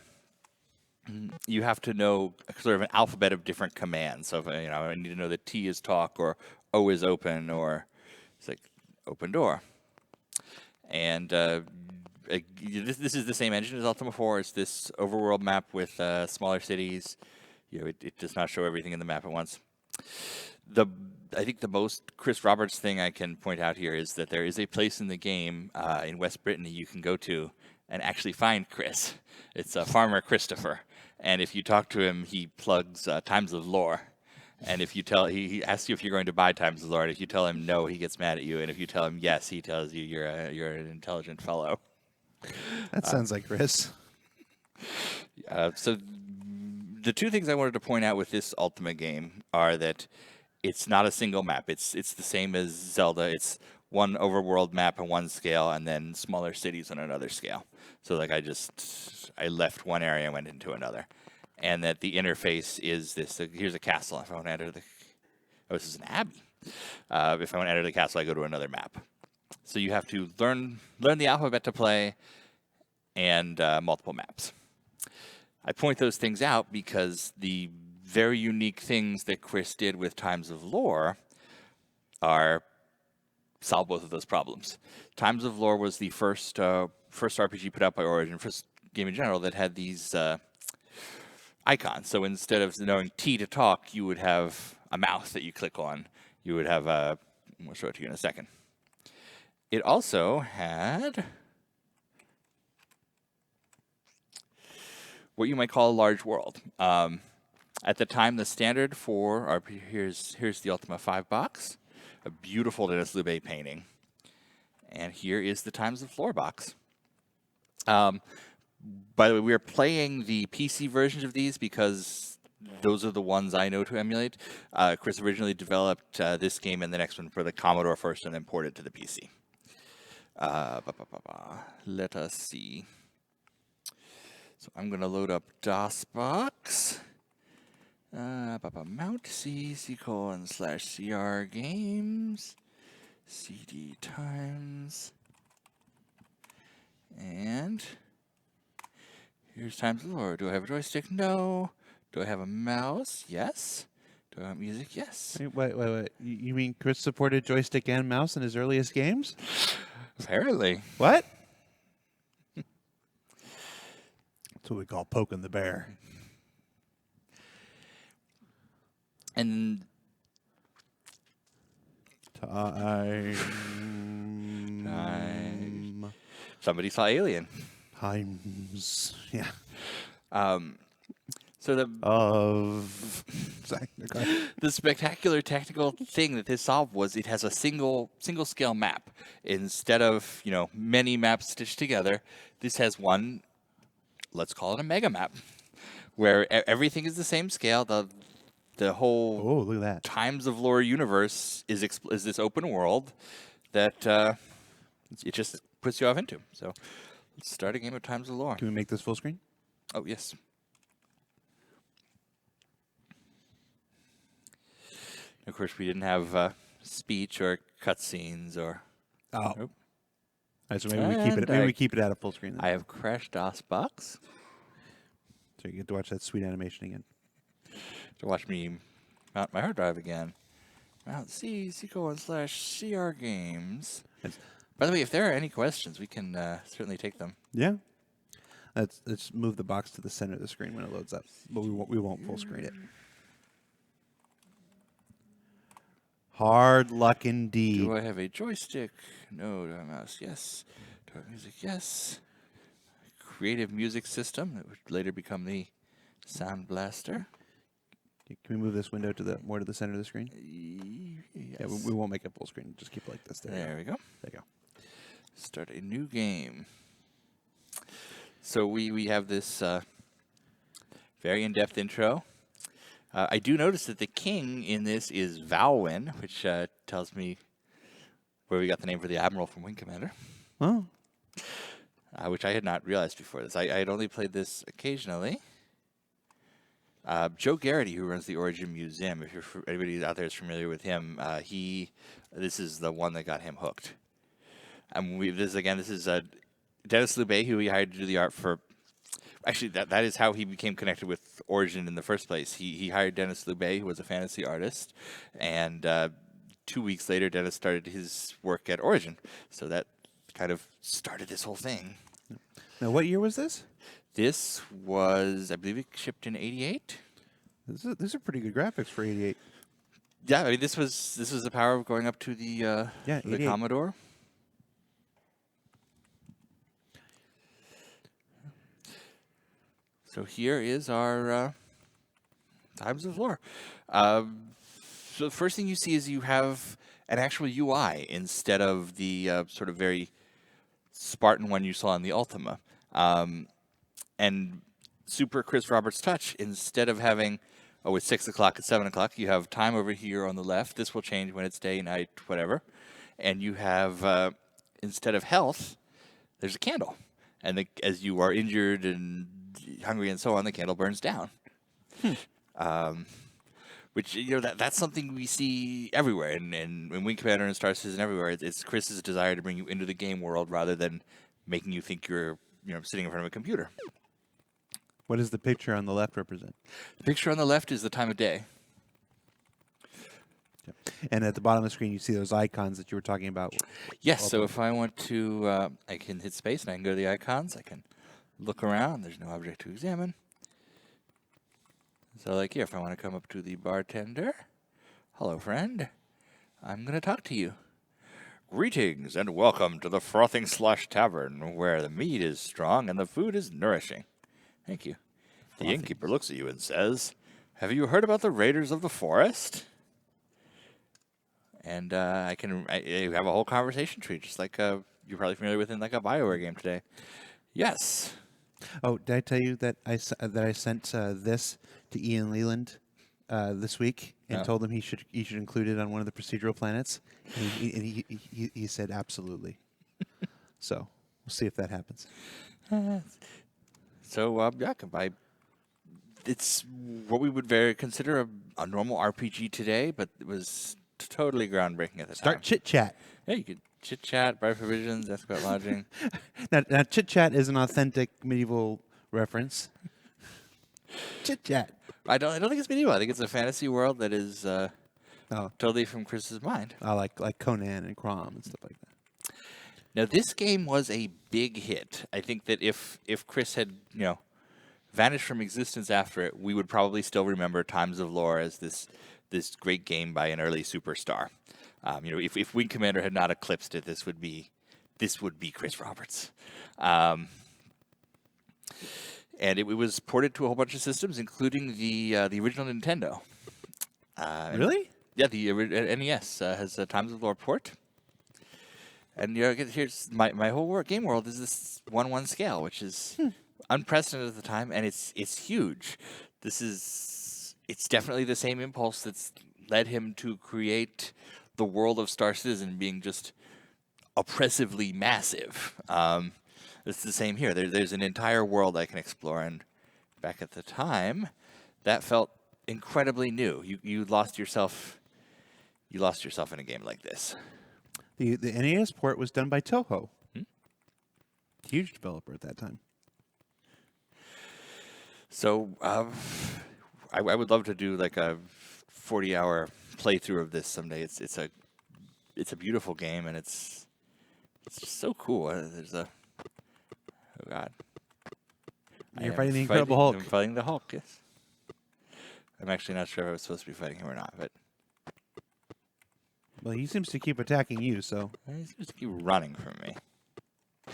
to know sort of an alphabet of different commands. So, I need to know that T is talk, or O is open, or it's like open door. And this is the same engine as Ultima 4. It's this overworld map with smaller cities. It does not show everything in the map at once. I think the most Chris Roberts thing I can point out here is that there is a place in the game in West Brittany you can go to and actually find Chris. It's Farmer Christopher. And if you talk to him, he plugs Times of Lore. And if you tell, he asks you if you're going to buy Times of the Lore, and if you tell him no, he gets mad at you. And if you tell him yes, he tells you you're an intelligent fellow. That sounds like Chris. So the two things I wanted to point out with this Ultima game are that it's not a single map. It's the same as Zelda. It's one overworld map on one scale, and then smaller cities on another scale. So like I left one area and went into another, and that the interface is this. Here's a castle. If I want to enter this is an abbey. If I want to enter the castle, I go to another map. So you have to learn the alphabet to play, and multiple maps. I point those things out because the very unique things that Chris did with Times of Lore solve both of those problems. Times of Lore was the first RPG put out by Origin, first game in general that had these icons. So instead of knowing T to talk, you would have a mouse that you click on. You would have we'll show it to you in a second. It also had what you might call a large world. At the time, the standard for RPG, here's the Ultima 5 box, a beautiful Denis Loubet painting, and here is the Times of Lore box. By the way, we are playing the PC versions of these because those are the ones I know to emulate. Chris originally developed this game and the next one for the Commodore first, and then ported to the PC. Let us see. So I'm going to load up DOSBox. Mount C, /CR games, CD times, and here's Times of Lore. Do I have a joystick? No. Do I have a mouse? Yes. Do I have music? Yes. Wait. You mean Chris supported joystick and mouse in his earliest games? Apparently. What? That's what we call poking the bear. And Time. somebody saw Alien. Times. Yeah. So Sorry. Okay. the spectacular technical thing that this solved was it has a single scale map. Instead of many maps stitched together, this has one. Let's call it a mega map, where everything is the same scale. The whole Look at that. Times of Lore universe is this open world that it just puts you off into. So let's start a game of Times of Lore. Can we make this full screen? Oh, yes. Of course, we didn't have speech or cutscenes or... Oh. Nope. All right, so maybe we keep it out of full screen then. I have crashed DOSBox. So you get to watch that sweet animation again. To watch me mount my hard drive again. Mount C, /CR games. By the way, if there are any questions, we can certainly take them. Yeah. Let's move the box to the center of the screen when it loads up, but we won't full screen it. Hard luck indeed. Do I have a joystick? No. Do I have a mouse? Yes. Do I have music? Yes. Creative music system that would later become the Sound Blaster. Can we move this window more to the center of the screen? Yes. Yeah, we won't make it full screen. Just keep it like this. There we go. There you go. Start a new game. So we have this very in-depth intro. I do notice that the king in this is Valwyn, which tells me where we got the name for the admiral from Wing Commander. Oh. Which I had not realized before this. I had only played this occasionally. Joe Garrity, who runs the Origin Museum, if anybody out there is familiar with him, this is the one that got him hooked. And this is Denis Loubet, who he hired to do the art for. Actually, that is how he became connected with Origin in the first place. He hired Denis Loubet, who was a fantasy artist, and 2 weeks later, Denis started his work at Origin. So that kind of started this whole thing. Now, what year was this? This was, I believe, it shipped in '88. These are pretty good graphics for '88. Yeah, I mean, this was the power of going up to the Commodore. So here is our Times of Lore. So the first thing you see is you have an actual UI instead of the sort of very Spartan one you saw in the Ultima. And Super Chris Roberts Touch, instead of having, it's 6 o'clock at 7 o'clock, you have time over here on the left. This will change when it's day, night, whatever. And you have, instead of health, there's a candle. And as you are injured and hungry and so on, the candle burns down. Which, that's something we see everywhere. In Wing Commander and Star Citizen everywhere. It's Chris's desire to bring you into the game world rather than making you think you're sitting in front of a computer. What does the picture on the left represent? The picture on the left is the time of day. And at the bottom of the screen, you see those icons that you were talking about. Yes, so if I want to, I can hit space and I can go to the icons. I can look around. There's no object to examine. So like here, if I want to come up to the bartender, hello, friend. I'm going to talk to you. Greetings and welcome to the Frothing Slush Tavern, where the meat is strong and the food is nourishing. Thank you. The innkeeper looks at you and says, have you heard about the Raiders of the Forest? And I have a whole conversation tree, just like you're probably familiar with in like a BioWare game today. Yes. Oh, did I tell you that I sent this to Ian Leland this week and told him he should include it on one of the procedural planets? And he said absolutely. So we'll see if that happens. So it's what we would consider a normal RPG today, but it was totally groundbreaking at the time. Start chit chat. Yeah, you could chit chat, buy provisions, ask about lodging. Now chit chat is an authentic medieval reference. Chit chat. I don't think it's medieval. I think it's a fantasy world that is totally from Chris's mind. Like Conan and Crom and stuff like that. Now this game was a big hit. I think that if Chris had vanished from existence after it, we would probably still remember Times of Lore as this great game by an early superstar. If Wing Commander had not eclipsed it, this would be Chris Roberts. And it was ported to a whole bunch of systems, including the original Nintendo. Really? Yeah, the NES has a Times of Lore port. And here's my whole game world is this 1:1 scale, which is unprecedented at the time, and it's huge. It's definitely the same impulse that's led him to create the world of Star Citizen being just oppressively massive. It's the same here. There's an entire world I can explore, and back at the time, that felt incredibly new. You lost yourself in a game like this. The NES port was done by Toho. Huge developer at that time. So I would love to do like a 40-hour playthrough of this someday. It's a beautiful game, and it's just so cool. There's oh god. You're fighting the Incredible Hulk. I'm fighting the Hulk. Yes. I'm actually not sure if I was supposed to be fighting him or not, but well, he seems to keep attacking you, so he seems to keep running from me. I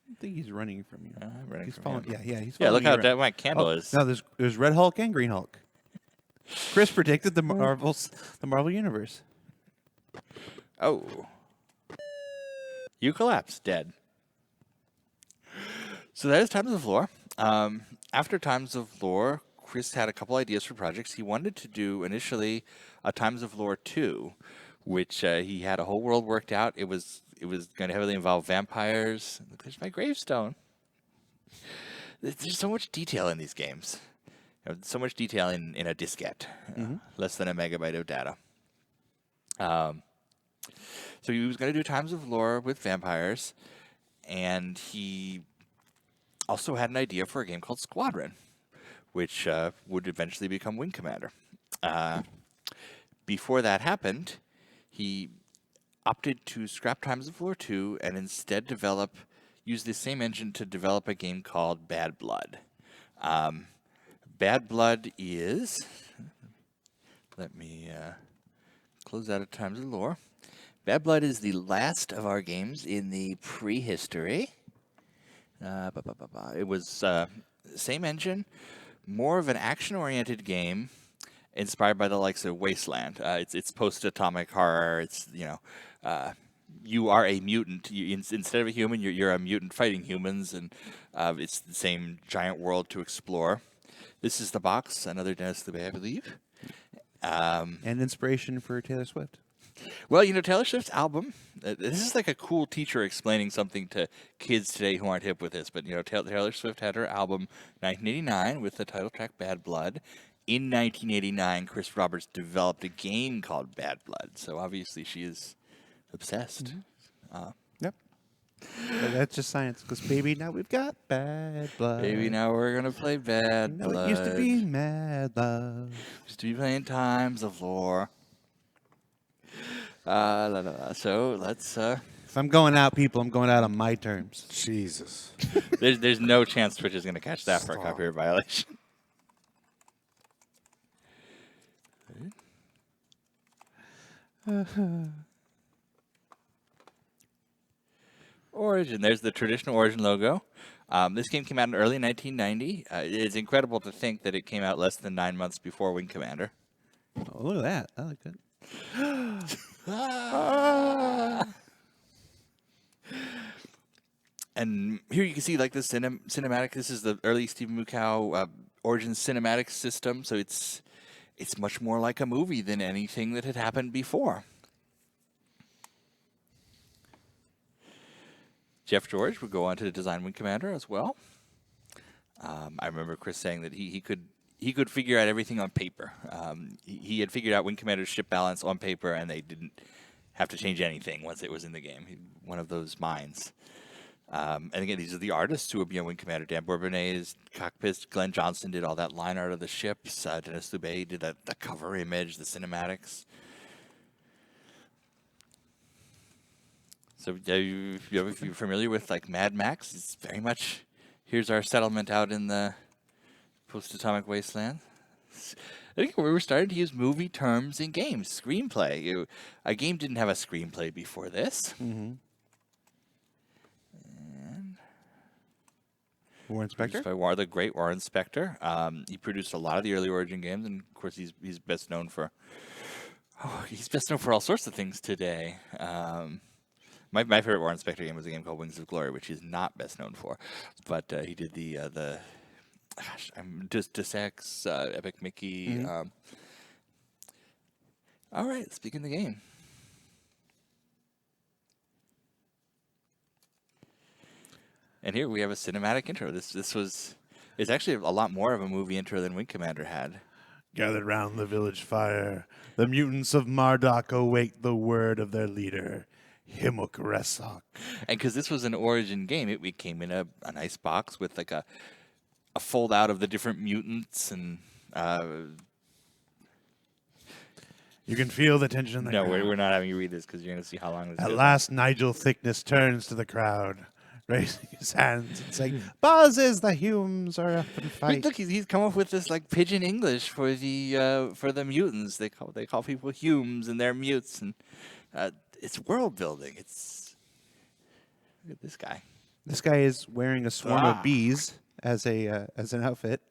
don't think he's running from you. I'm running He's from following. him. Yeah, he's Yeah, following look how you that my candle is. No, there's Red Hulk and Green Hulk. Chris predicted the Marvel universe. Oh. You collapse, dead. So that is Times of Lore. After Times of Lore, Chris had a couple ideas for projects. He wanted to do initially a Times of Lore 2, which he had a whole world worked out. It was going to heavily involve vampires. There's my gravestone. There's so much detail in these games. So much detail in a diskette. Less than a megabyte of data. So he was going to do Times of Lore with vampires, and he also had an idea for a game called Squadron, which would eventually become Wing Commander. Before that happened, he opted to scrap Times of Lore 2 and instead use the same engine to develop a game called Bad Blood. Bad Blood is... Let me close out of Times of Lore. Bad Blood is the last of our games in the Pre-History. It was same engine, more of an action-oriented game inspired by the likes of Wasteland. It's post-atomic horror. It's, you are a mutant. Instead of a human, you're a mutant fighting humans, and it's the same giant world to explore. This is the box, another Dennis Lubay, I believe. And inspiration for Taylor Swift. Well, Taylor Swift's album, this is like a cool teacher explaining something to kids today who aren't hip with this, but, Taylor Swift had her album 1989 with the title track Bad Blood. In 1989, Chris Roberts developed a game called Bad Blood, so obviously she is obsessed. Yep. But that's just science, because baby, now we've got bad blood. Baby, now we're going to play Bad No, Blood. it used to be mad love. Used to be playing Times of Lore. So let's... If I'm going out, people, I'm going out on my terms. Jesus. there's no chance Twitch is going to catch that for a Stop. copyright violation. Origin. There's the traditional Origin logo. This game came out in early 1990. It's incredible to think that it came out less than 9 months before Wing Commander. Oh, look at that. I like that. And here you can see like the cinematic. This is the early Stephen Mukow Origin cinematic system. So it's much more like a movie than anything that had happened before. Jeff George would go on to design Wing Commander as well. I remember Chris saying that he could figure out everything on paper. He had figured out Wing Commander's ship balance on paper, and they didn't have to change anything once it was in the game. One of those minds. And again, these are the artists who would be on Wing Commander. Dan Bourbonnais, cockpits. Glenn Johnston did all that line art of the ships. Dennis Lubay did the cover image, the cinematics. So if you're familiar with like Mad Max, it's very much here's our settlement out in the post-atomic wasteland. I think we were starting to use movie terms in games. Screenplay. A game didn't have a screenplay before this. Mm-hmm. Warren Spector? By the great Warren Spector. He produced a lot of the early Origin games, and of course he's best known for all sorts of things today. My favorite Warren Spector game was a game called Wings of Glory, which he's not best known for, but he did the Deus Ex, Epic Mickey. Mm-hmm. All right, let's begin the game. And here we have a cinematic intro. It's actually a lot more of a movie intro than Wing Commander had. Gathered round the village fire, the mutants of Marduk await the word of their leader, Himuk Resok. And because this was an Origin game, it came in a nice box with like a fold out of the different mutants and. You can feel the tension in the No, crowd. we're not having you read this because you're going to see how long this At goes. last, Nigel Thickness turns to the crowd, raising his hands and saying, "Buzzes, the Humes are up and Wait, fight." look, he's come up with this like pidgin English for the mutants. They call people Humes and they're mutes, and it's world building. Look at this guy. This guy is wearing a swarm of bees as an outfit.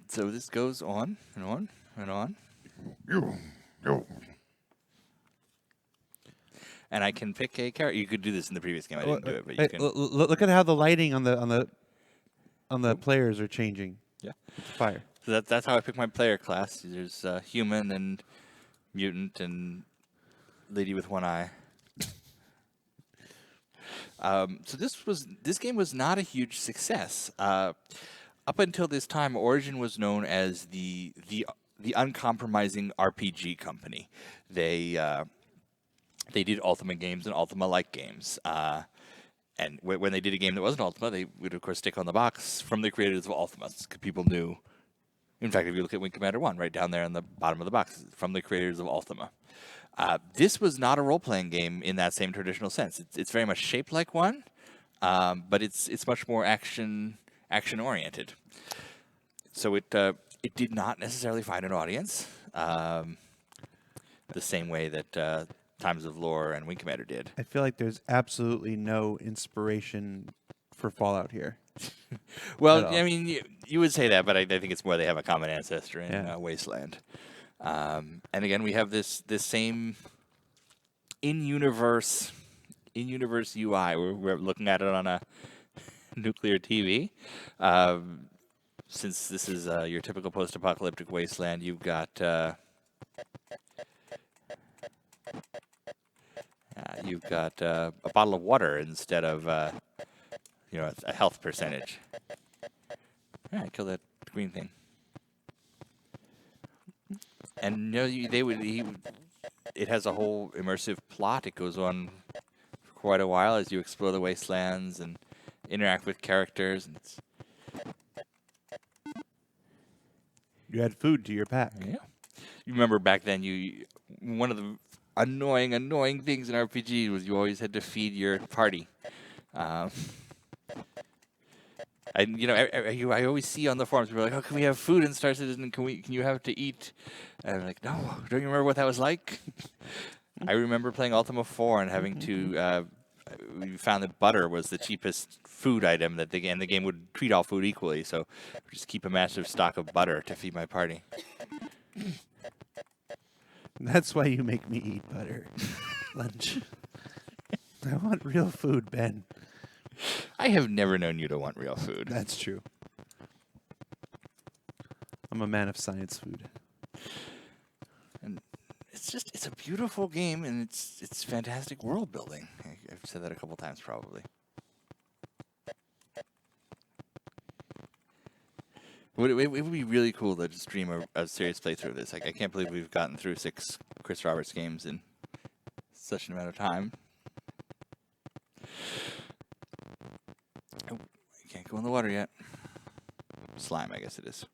So this goes on and on and on. And I can pick a character. You could do this in the previous game. I didn't do it, but you can. Look at how the lighting on the players are changing. Yeah. With the fire. So that's how I pick my player class. There's human and mutant and lady with one eye. So this game was not a huge success. Up until this time, Origin was known as the uncompromising RPG company. They did Ultima games and Ultima-like games. And when they did a game that wasn't Ultima, they would, of course, stick on the box from the creators of Ultima. People knew. In fact, if you look at Wing Commander 1, right down there on the bottom of the box, from the creators of Ultima. This was not a role-playing game in that same traditional sense. It's very much shaped like one, but it's much more action-oriented. So it did not necessarily find an audience the same way that Times of Lore and Wing Commander did. I feel like there's absolutely no inspiration for Fallout here. Well, At all. I mean, you would say that, but I think it's more they have a common ancestor in Yeah. Wasteland. And again, we have this same in-universe UI. We're looking at it on a nuclear TV. Since this is your typical post-apocalyptic wasteland, you've got a bottle of water instead of a health percentage. Yeah, kill that green thing. And it has a whole immersive plot. It goes on for quite a while as you explore the wastelands and interact with characters. And You add food to your pack. yeah, you remember back then, one of the annoying things in RPG was you always had to feed your party. I always see on the forums people are like, "Oh, can we have food in Star Citizen? Can you have to eat?" And I'm like, "No, don't you remember what that was like?" I remember playing Ultima 4 and having to. We found that butter was the cheapest food item that the game would treat all food equally, so just keep a massive stock of butter to feed my party. That's why you make me eat butter. Lunch. I want real food, Ben. I have never known you to want real food. That's true. I'm a man of science food. And it's a beautiful game, and it's fantastic world building. I've said that a couple times probably. It would be really cool to just stream a serious playthrough of this. Like, I can't believe we've gotten through 6 Chris Roberts games in such an amount of time. Oh, I can't go in the water yet. Slime, I guess it is.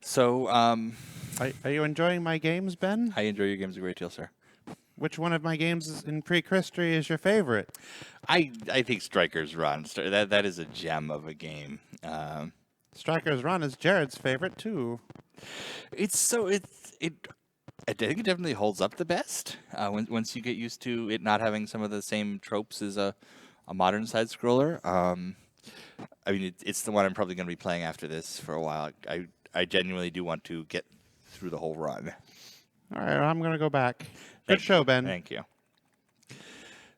So, Are you enjoying my games, Ben? I enjoy your games a great deal, sir. Which one of my games in Pre-Christory is your favorite? I think Striker's Run. That is a gem of a game. Striker's Run is Jared's favorite too. I think it definitely holds up the best. Once you get used to it not having some of the same tropes as a modern side scroller. I mean, it's the one I'm probably going to be playing after this for a while. I genuinely do want to get through the whole run. All right, I'm going to go back. Good show, Ben. Thank you.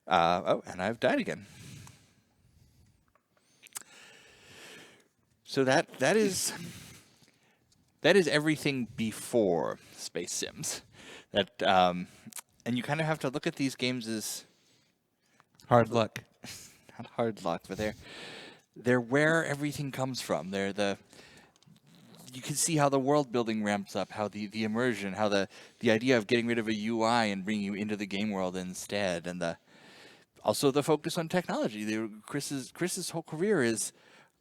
And I've died again. So that is everything before Space Sims. And you kind of have to look at these games as Hard luck. not hard luck, but they're where everything comes from. You can see how the world building ramps up, how the immersion, how the idea of getting rid of a UI and bringing you into the game world instead, and also the focus on technology. Chris's whole career is,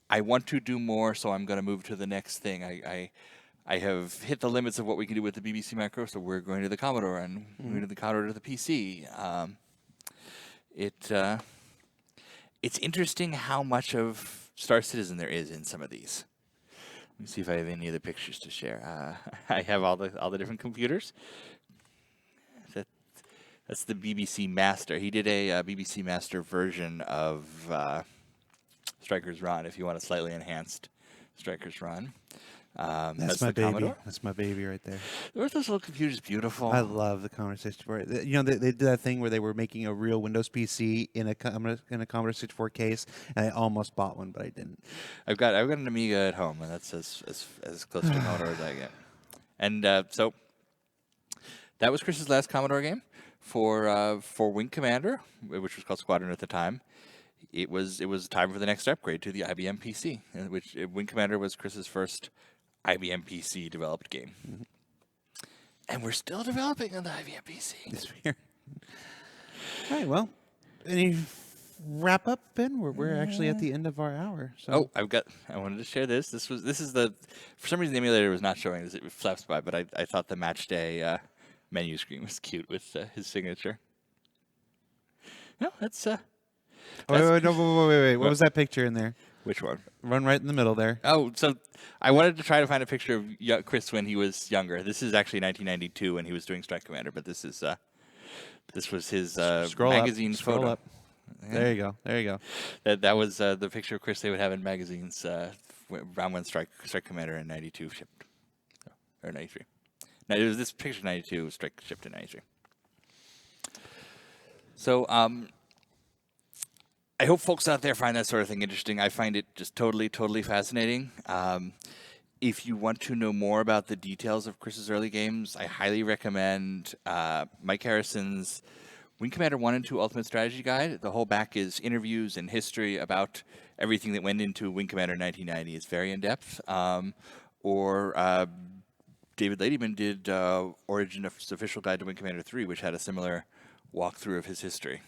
I want to do more, so I'm going to move to the next thing. I have hit the limits of what we can do with the BBC Macro, so we're going to the Commodore and moving to the Commodore to the PC. It's interesting how much of Star Citizen there is in some of these. Let me see if I have any other pictures to share. I have all the different computers. That's the BBC Master. He did a BBC Master version of Striker's Run. If you want a slightly enhanced Striker's Run, That's my the baby. Commodore. That's my baby right there. Those little computers, beautiful. I love the Commodore 64. You know, they did that thing where they were making a real Windows PC in a Commodore 64 case, and I almost bought one, but I didn't. I've got an Amiga at home, and that's as close to a Commodore as I get. And so that was Chris's last Commodore game for Wing Commander, which was called Squadron at the time. It was time for the next upgrade to the IBM PC, which Wing Commander was Chris's first IBM PC developed game. Mm-hmm. And we're still developing on the IBM PC. Yes, we are. All right, well, any wrap up, Ben? We're actually at the end of our hour. So. Oh, I wanted to share this. This is for some reason the emulator was not showing this. It flaps by, but I thought the match day menu screen was cute with his signature. No, that's Wait. What was that picture in there? Which one? Run right in the middle there. Oh, so I wanted to try to find a picture of Chris when he was younger. This is actually 1992 when he was doing Strike Commander, but this is This was his Scroll magazine up, scroll photo. up. There you go. There you go. That was the picture of Chris they would have in magazines around when Strike Commander in '92 shipped, or '93. No, it was this picture '92. Strike shipped in '93. So I hope folks out there find that sort of thing interesting. I find it just totally, totally fascinating. If you want to know more about the details of Chris's early games, I highly recommend Mike Harrison's Wing Commander 1 and 2 Ultimate Strategy Guide. The whole back is interviews and history about everything that went into Wing Commander 1990. It's very in-depth. Or David Ladyman did Origin's Official Guide to Wing Commander 3, which had a similar walkthrough of his history.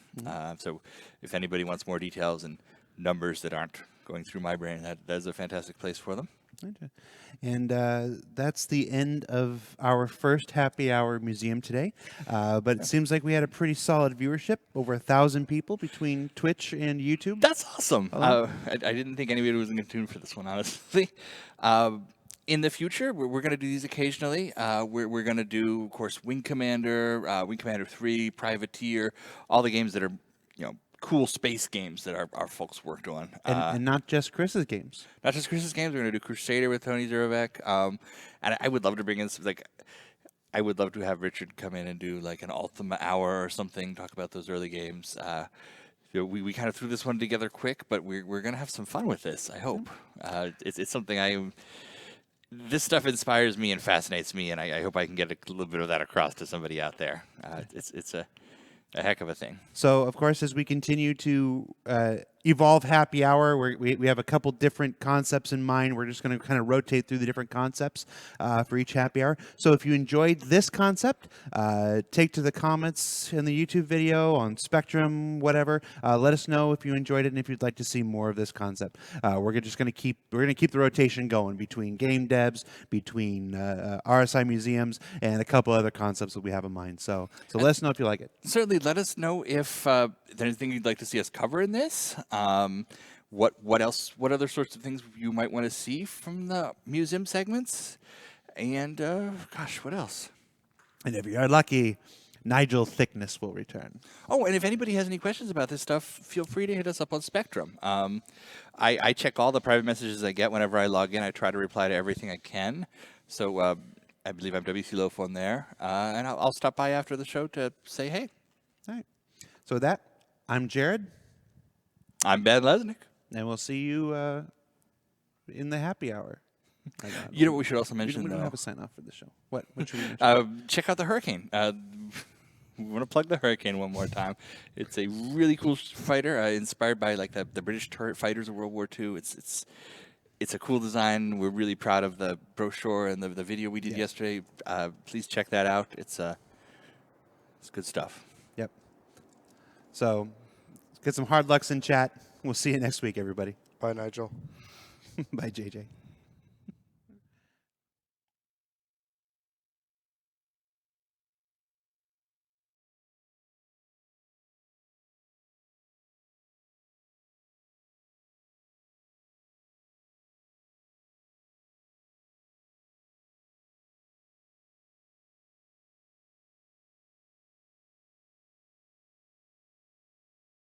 So if anybody wants more details and numbers that aren't going through my brain, that's a fantastic place for them. And that's the end of our first happy hour museum today. But it seems like we had a pretty solid viewership, over 1,000 people between Twitch and YouTube. That's awesome. I didn't think anybody was going to tune for this one, honestly. In the future, we're going to do these occasionally. We're going to do, of course, Wing Commander 3, Privateer, all the games that are, cool space games that our folks worked on. And not just Chris's games. Not just Chris's games. We're going to do Crusader with Tony Zurovec. And I would love to bring in, I would love to have Richard come in and do like an Ultima Hour or something, talk about those early games. We kind of threw this one together quick, but we're going to have some fun with this, I hope. It's something this stuff inspires me and fascinates me, and I hope I can get a little bit of that across to somebody out there. It's a heck of a thing. So, of course, as we continue to evolve happy hour, we have a couple different concepts in mind. We're just going to kind of rotate through the different concepts for each happy hour. So if you enjoyed this concept, take to the comments in the YouTube video, on Spectrum, whatever. Let us know if you enjoyed it and if you'd like to see more of this concept. We're just going to keep the rotation going between game devs, between RSI museums, and a couple other concepts that we have in mind. So let us know if you like it. Certainly, let us know if there's anything you'd like to see us cover in this. What else? What other sorts of things you might want to see from the museum segments? And gosh, what else? And if you're lucky, Nigel Thickness will return. Oh, and if anybody has any questions about this stuff, feel free to hit us up on Spectrum. I check all the private messages I get whenever I log in. I try to reply to everything I can. So I believe I'm WC Loaf on there, and I'll stop by after the show to say hey. All right. So with that, I'm Jared. I'm Ben Lesnick. And we'll see you in the happy hour. You know what we should also mention, we don't though? have a sign-off for the show. What should we mention? Check out the Hurricane. We want to plug the Hurricane one more time. It's a really cool fighter, inspired by like the British turret fighters of World War II. It's a cool design. We're really proud of the brochure and the video we did yesterday. Please check that out. It's good stuff. Yep. So let's get some hard lucks in chat. We'll see you next week, everybody. Bye, Nigel. Bye, JJ.